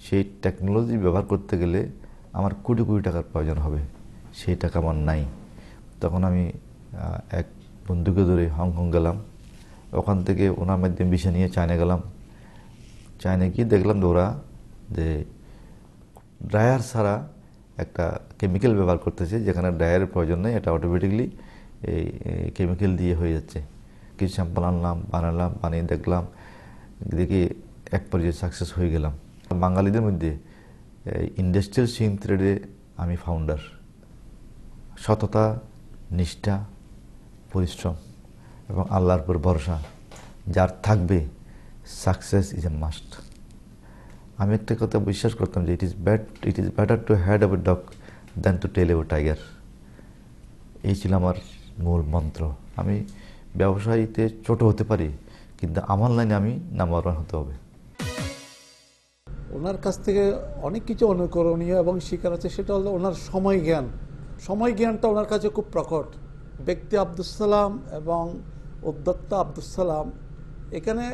সেই টেকনোলজি ব্যবহার করতে গেলে আমার কোটি কোটি টাকার প্রয়োজন হবে, সেই টাকা আমার নাই। তখন আমি এক বন্ধুকে ধরে হংকং গেলাম, ওখান থেকে ওনার মাধ্যমে ভিসা নিয়ে চায়না গেলাম। চায়না গিয়ে দেখলাম ওরা যে ড্রায়ার ছাড়া একটা কেমিক্যাল ব্যবহার করতেছে, যেখানে ড্রায়ারের প্রয়োজন নেই, এটা অটোমেটিকলি এই কেমিক্যাল দিয়ে হয়ে যাচ্ছে। কিছু স্যাম্পল আনলাম, বানিয়ে দেখলাম, দেখি এক পর্যায়ে সাকসেস হয়ে গেলাম। বাঙালিদের মধ্যে ইন্ডাস্ট্রিয়াল সুইং থ্রেডে আমি ফাউন্ডার। সততা, নিষ্ঠা, পরিশ্রম এবং আল্লাহর উপর ভরসা যার থাকবে, সাকসেস ইজ এ মাস্ট। আমি একটা কথা বিশ্বাস করতাম যে it is better to had a dog than to tell a tiger. এই ছিল আমার মূল মন্ত্র। আমি ব্যবসায়ীতে ছোট হতে পারি, কিন্তু আমার লাইনে আমি নাম্বার ওয়ান হতে হবে। ওনার কাছ থেকে অনেক কিছু অনুকরণীয় এবং শিকার আছে, সেটা হলো ওনার সময় জ্ঞান। সময় জ্ঞানটা ওনার কাছে খুব প্রকট। ব্যক্তি আব্দুস সালাম এবং উদ্যোক্তা আব্দুস সালাম, এখানে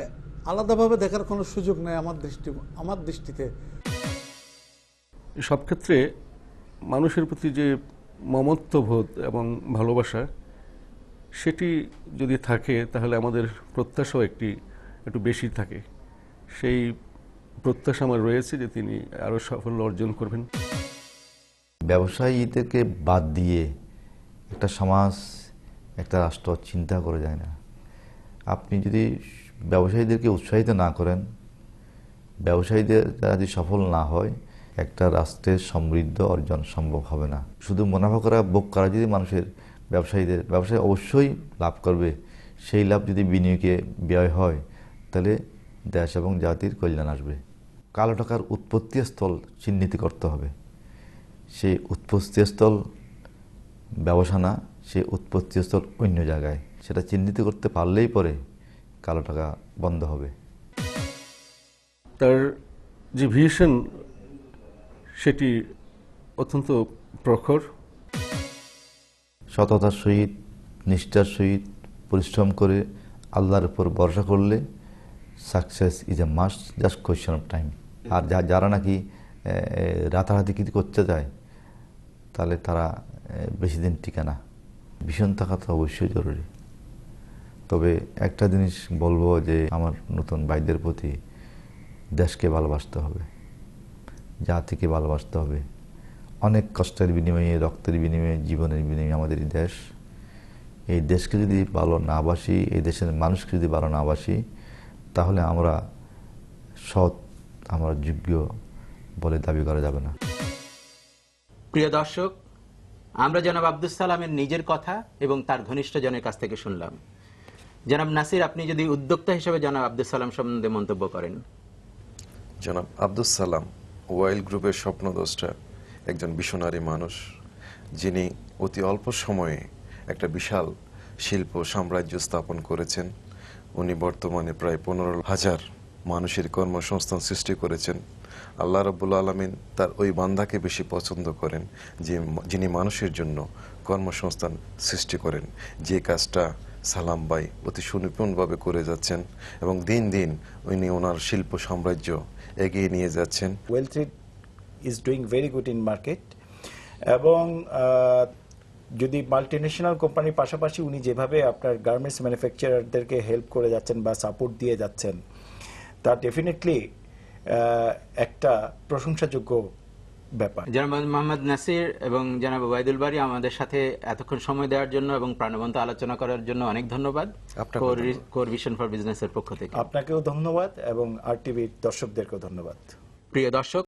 আলাদাভাবে দেখার কোনো সুযোগ নেই আমার দৃষ্টিতে। সব ক্ষেত্রে মানুষের প্রতি যে মমত্ববোধ এবং ভালোবাসা, সেটি যদি থাকে তাহলে আমাদের প্রত্যাশাও একটু বেশি থাকে। সেই প্রত্যাশা আমার রয়েছে যে তিনি আরও সাফল্য অর্জন করবেন। ব্যবসায়ীদেরকে বাদ দিয়ে একটা সমাজ, একটা রাষ্ট্র চিন্তা করা যায় না। আপনি যদি ব্যবসায়ীদেরকে উৎসাহিত না করেন, ব্যবসায়ীদের যদি সফল না হয়, একটা রাষ্ট্রের সমৃদ্ধ অর্জন সম্ভব হবে না। শুধু মুনাফা করা, ভোগ করা যদি মানুষের ব্যবসায় অবশ্যই লাভ করবে, সেই লাভ যদি বিনিয়োগে ব্যয় হয়, তাহলে দেশ এবং জাতির কল্যাণ আসবে। কালো টাকার উৎপত্তি স্থল চিহ্নিত করতে হবে। সেই উৎপত্তি স্থল ব্যবসা না, সেই উৎপত্তি স্থল অন্য জায়গায়। সেটা চিহ্নিত করতে পারলেই পরে কালো টাকা বন্ধ হবে। তার যে ভিশন, সেটি অত্যন্ত প্রখর। সততার সহিত, নিষ্ঠার সহিত পরিশ্রম করে আল্লাহর উপর ভরসা করলে success is a must, just question of time. আর যারা নাকি রাতারাতি কিছু করতে যায়, তাহলে তারা বেশি দিন টিকে না। ভীষণ থাকা তো অবশ্যই জরুরি। তবে একটা জিনিস বলবো যে আমার নতুন ভাইদের প্রতি, দেশকে ভালোবাসতে হবে, জাতিকে ভালোবাসতে হবে। অনেক কষ্টের বিনিময়ে, রক্তের বিনিময়ে, জীবনের বিনিময়ে আমাদের এই দেশ। এই দেশকে যদি ভালো না বাসি, এই দেশের মানুষকে যদি ভালো না বাসি, তাহলে আমরা সৎ, আমরা যোগ্য বলে দাবি করা যাবে না। প্রিয় দর্শক, আমরা জনাব আব্দুস সালামের নিজের কথা এবং তার ঘনিষ্ঠজনের কাছ থেকে শুনলাম। জনাব নাসির, আপনি যদি উদ্যোক্তা হিসেবে জনাব আব্দুস সালাম সম্বন্ধে মন্তব্য করেন। জনাব আব্দুস সালাম ওয়াইল্ড গ্রুপের স্বপ্নদ্রষ্টা, একজন ভিশনারি মানুষ, যিনি অতি অল্প সময়ে একটা বিশাল শিল্প সাম্রাজ্য স্থাপন করেছেন। উনি বর্তমানে প্রায় 15,000 মানুষের কর্মসংস্থান সৃষ্টি করেছেন। আল্লাহ রাব্বুল আলামিন তার ওই বান্দাকে বেশি পছন্দ করেন, যিনি মানুষের জন্য কর্মসংস্থান সৃষ্টি করেন। যে কাজটা সালাম ভাই অতি সুনিপুণভাবে করে যাচ্ছেন এবং দিন দিন উনি ওনার শিল্প সাম্রাজ্য এগিয়ে নিয়ে যাচ্ছেন। Well thread is doing very good in market. এবং যদি মাল্টিন্যাশনাল কোম্পানির পাশাপাশি উনি যেভাবে আপনার গার্মেন্টস ম্যানুফ্যাকচারারদেরকে হেল্প করে যাচ্ছেন বা সাপোর্ট দিয়ে যাচ্ছেন, তা ডেফিনেটলি একটা প্রশংসাযোগ্য ব্যাপার। জনাব মোহাম্মদ নাসির এবং জনাব ওবায়দুল বারী, আমাদের সাথে এতক্ষণ সময় দেওয়ার জন্য এবং প্রাণবন্ত আলোচনা করার জন্য অনেক ধন্যবাদ। কোর ভিশন ফর বিজনেসের পক্ষ থেকে আপনাকেও ধন্যবাদ এবং RTV দর্শকদেরকেও ধন্যবাদ। প্রিয় দর্শক,